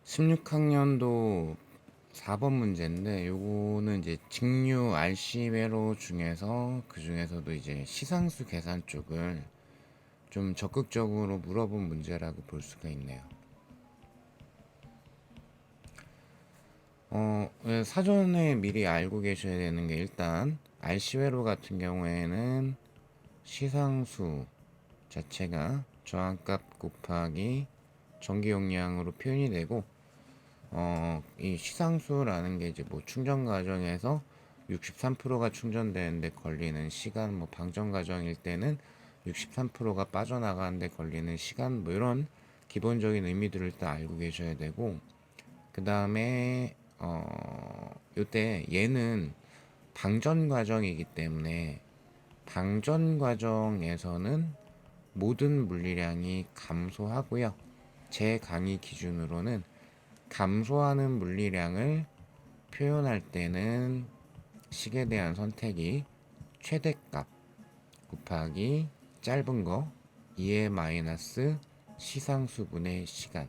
(16학년도) 4번 문제인데, 요거는 이제 직류 RC 회로 중에서 그 중에서도 이제 시상수 계산 쪽을 좀 적극적으로 물어본 문제라고 볼 수가 있네요. 사전에 미리 알고 계셔야 되는 게, 일단 RC 회로 같은 경우에는 시상수 자체가 저항값 곱하기 전기 용량으로 표현이 되고, 이 시상수라는 게 이제 뭐 충전 과정에서 63%가 충전되는데 걸리는 시간, 뭐 방전 과정일 때는 63%가 빠져나가는데 걸리는 시간, 뭐 이런 기본적인 의미들을 일단 알고 계셔야 되고, 그 다음에 요때 얘는 방전 과정이기 때문에 방전 과정에서는 모든 물리량이 감소하고요. 제 강의 기준으로는 감소하는 물리량을 표현할 때는 식에 대한 선택이 최대값 곱하기 짧은 거 2의 마이너스 시상수분의 시간,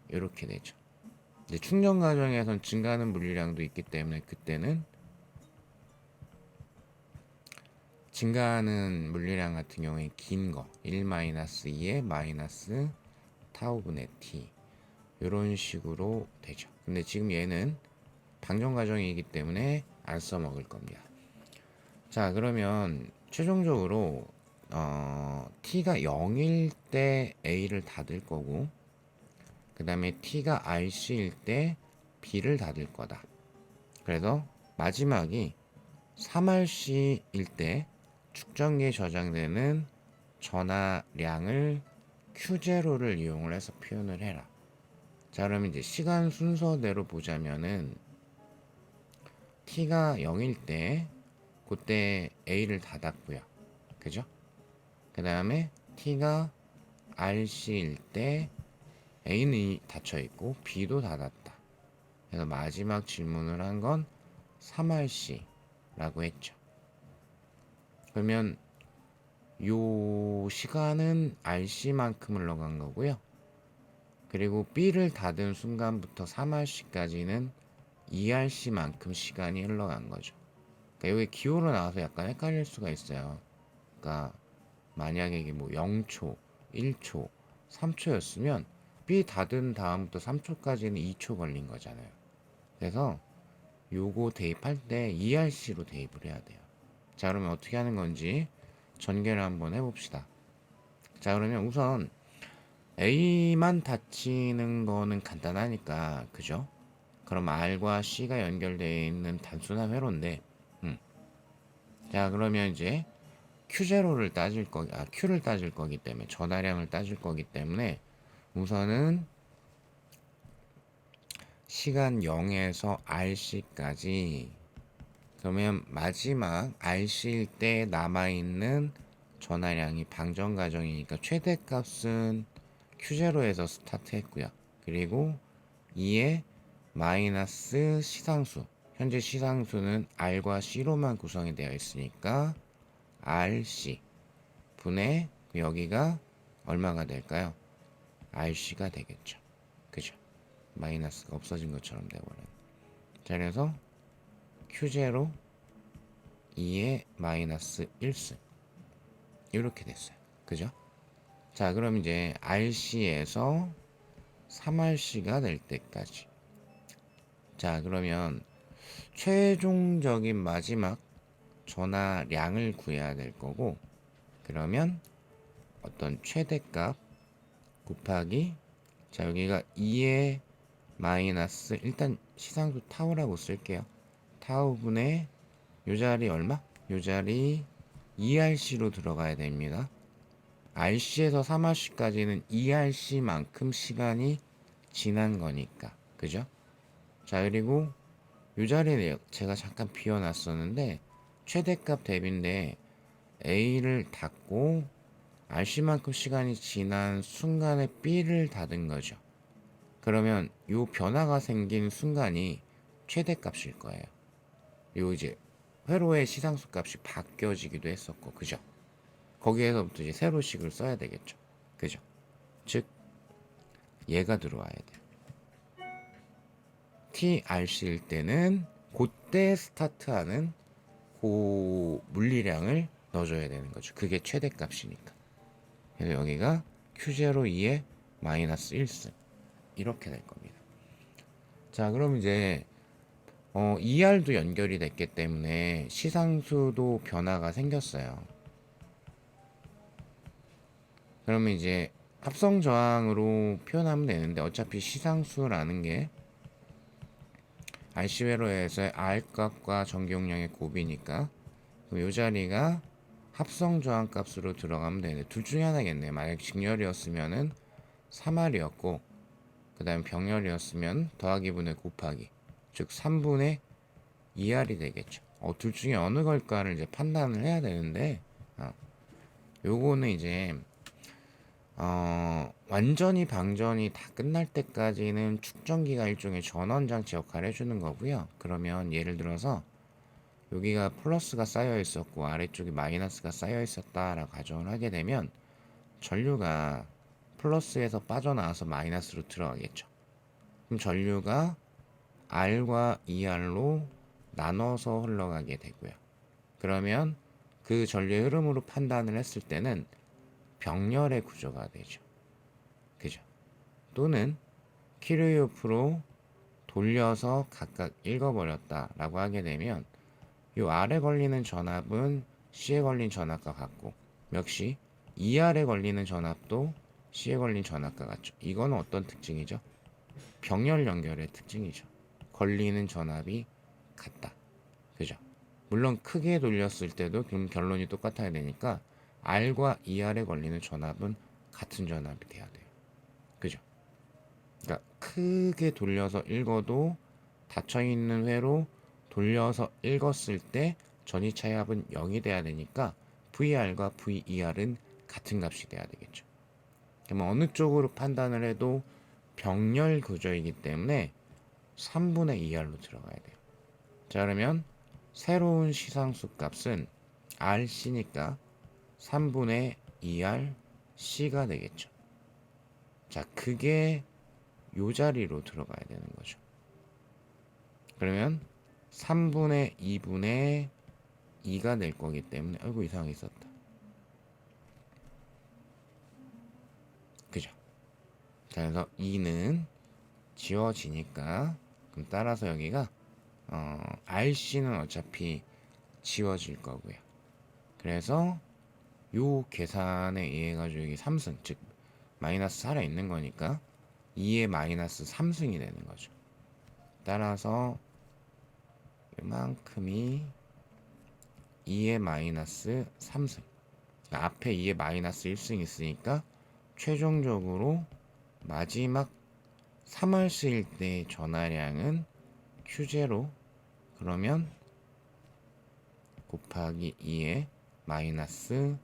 이렇게 되죠. 이제 충전 과정에선 증가하는 물리량도 있기 때문에 그때는 증가하는 물리량 같은 경우에 긴 거 1 마이너스 2의 마이너스 타우분의 t, 이런 식으로 되죠. 근데 지금 얘는 방전 과정이기 때문에 안 써먹을 겁니다. 자, 그러면 최종적으로 t가 0일 때 a를 닫을 거고, 그 다음에 t가 rc일 때 b를 닫을 거다. 그래서 마지막이 3rc일 때 축전기에 저장되는 전하량을 Q0를 이용을 해서 표현을 해라. 자, 그러면 이제 시간 순서대로 보자면은 t가 0일 때 그때 a를 닫았고요. 그죠? 그 다음에 t가 rc일 때 a는 닫혀 있고 b도 닫았다. 그래서 마지막 질문을 한 건 3rc라고 했죠. 그러면 요 시간은 rc만큼 흘러간 거고요. 그리고 b를 닫은 순간부터 3rc까지는 2rc만큼 시간이 흘러간 거죠. 그러니까 여기 기호로 나와서 약간 헷갈릴 수가 있어요. 그러니까 만약에 이게 뭐 0초, 1초, 3초였으면 B 닫은 다음부터 3초까지는 2초 걸린 거잖아요. 그래서 요거 대입할 때 ERC로 대입을 해야 돼요. 자, 그러면 어떻게 하는 건지 전개를 한번 해봅시다. 자, 그러면 우선 A만 닫히는 거는 간단하니까, 그죠? 그럼 R과 C가 연결되어 있는 단순한 회로인데, 자, 그러면 이제 Q0를 Q를 따질 거기 때문에, 전하량을 따질 거기 때문에, 우선은 시간 0에서 RC까지, 그러면 마지막 RC일 때 남아있는 전하량이 방전 과정이니까 최대값은 Q0에서 스타트 했고요. 그리고 2의 마이너스 시상수, 현재 시상수는 R과 C로만 구성이 되어 있으니까 RC 분의 여기가 얼마가 될까요? RC가 되겠죠. 그죠? 마이너스가 없어진 것처럼 되버려요. 자, 그래서 Q0 2의 마이너스 1승, 이렇게 됐어요. 그죠? 자, 그럼 이제 RC에서 3RC가 될 때까지. 자, 그러면 최종적인 마지막 전하량을 구해야 될 거고, 그러면 어떤 최대값 곱하기, 자, 여기가 2의 마이너스, 일단 시상수 타우라고 쓸게요. 타우분의 요 자리 얼마? 요 자리 2RC로 들어가야 됩니다. RC에서 3RC까지는 2RC만큼 시간이 지난 거니까. 그죠? 자, 그리고 요 자리에 제가 잠깐 비워놨었는데, 최대값 대비인데 A를 닫고 RC만큼 시간이 지난 순간에 B를 닫은 거죠. 그러면 요 변화가 생긴 순간이 최대값일 거예요. 요 이제 회로의 시상수 값이 바뀌어지기도 했었고, 그죠? 거기에서부터 이제 새로 식을 써야 되겠죠. 그죠? 즉 얘가 들어와야 돼요. TRC일 때는 그때 스타트하는 그 물리량을 넣어줘야 되는 거죠. 그게 최대값이니까. 그래서 여기가 Q02에 마이너스 1승 이렇게 될 겁니다. 자, 그럼 이제 ER도 연결이 됐기 때문에 시상수도 변화가 생겼어요. 그러면 이제 합성 저항으로 표현하면 되는데, 어차피 시상수라는 게 RC 회로에서의 R 값과 전기용량의 곱이니까 이 자리가 합성 저항 값으로 들어가면 되는데, 둘 중에 하나겠네요. 만약 직렬이었으면은 3R이었고, 그 다음 병렬이었으면 더하기 분의 곱하기, 즉 3분의 2R이 되겠죠. 둘 중에 어느 걸까를 이제 판단을 해야 되는데, 요거는 이제 완전히 방전이 다 끝날 때까지는 축전기가 일종의 전원장치 역할을 해주는 거고요. 그러면 예를 들어서 여기가 플러스가 쌓여 있었고 아래쪽이 마이너스가 쌓여 있었다라고 가정을 하게 되면 전류가 플러스에서 빠져나와서 마이너스로 들어가겠죠. 그럼 전류가 R과 ER로 나눠서 흘러가게 되고요. 그러면 그 전류의 흐름으로 판단을 했을 때는 병렬의 구조가 되죠. 그죠? 또는 키르요프로 돌려서 각각 읽어버렸다라고 하게 되면 이 R에 걸리는 전압은 C에 걸린 전압과 같고, 역시 ER에 걸리는 전압도 C에 걸린 전압과 같죠. 이거는 어떤 특징이죠? 병렬 연결의 특징이죠. 걸리는 전압이 같다. 그죠? 물론 크게 돌렸을 때도 그럼 결론이 똑같아야 되니까 R과 ER에 걸리는 전압은 같은 전압이 돼야 돼요. 그죠? 그러니까 크게 돌려서 읽어도 닫혀있는 회로 돌려서 읽었을 때 전이차이압은 0이 돼야 되니까 VR과 VER은 같은 값이 돼야 되겠죠. 그러면 어느 쪽으로 판단을 해도 병렬 구조이기 때문에 3분의 2R로 들어가야 돼요. 자, 그러면 새로운 시상수 값은 RC니까 3분의 2R C가 되겠죠. 자, 그게 요 자리로 들어가야 되는 거죠. 그러면 3분의 2분의 2가 될 거기 때문에, 아이고 이상하게 썼다. 그죠? 자, 그래서 2는 지워지니까, 그럼 따라서 여기가 RC는 어차피 지워질 거고요. 그래서 요 계산에 의해 가지고 여기 3승, 즉 마이너스 살아 있는 거니까 2의 마이너스 3승이 되는 거죠. 따라서 이만큼이 2의 마이너스 3승. 그러니까 앞에 2의 마이너스 1승 있으니까 최종적으로 마지막 3할수일 때 전하량은 Q0, 그러면 곱하기 2의 마이너스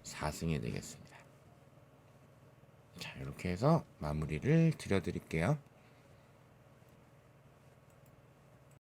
4승이 되겠습니다. 자, 이렇게 해서 마무리를 드려드릴게요.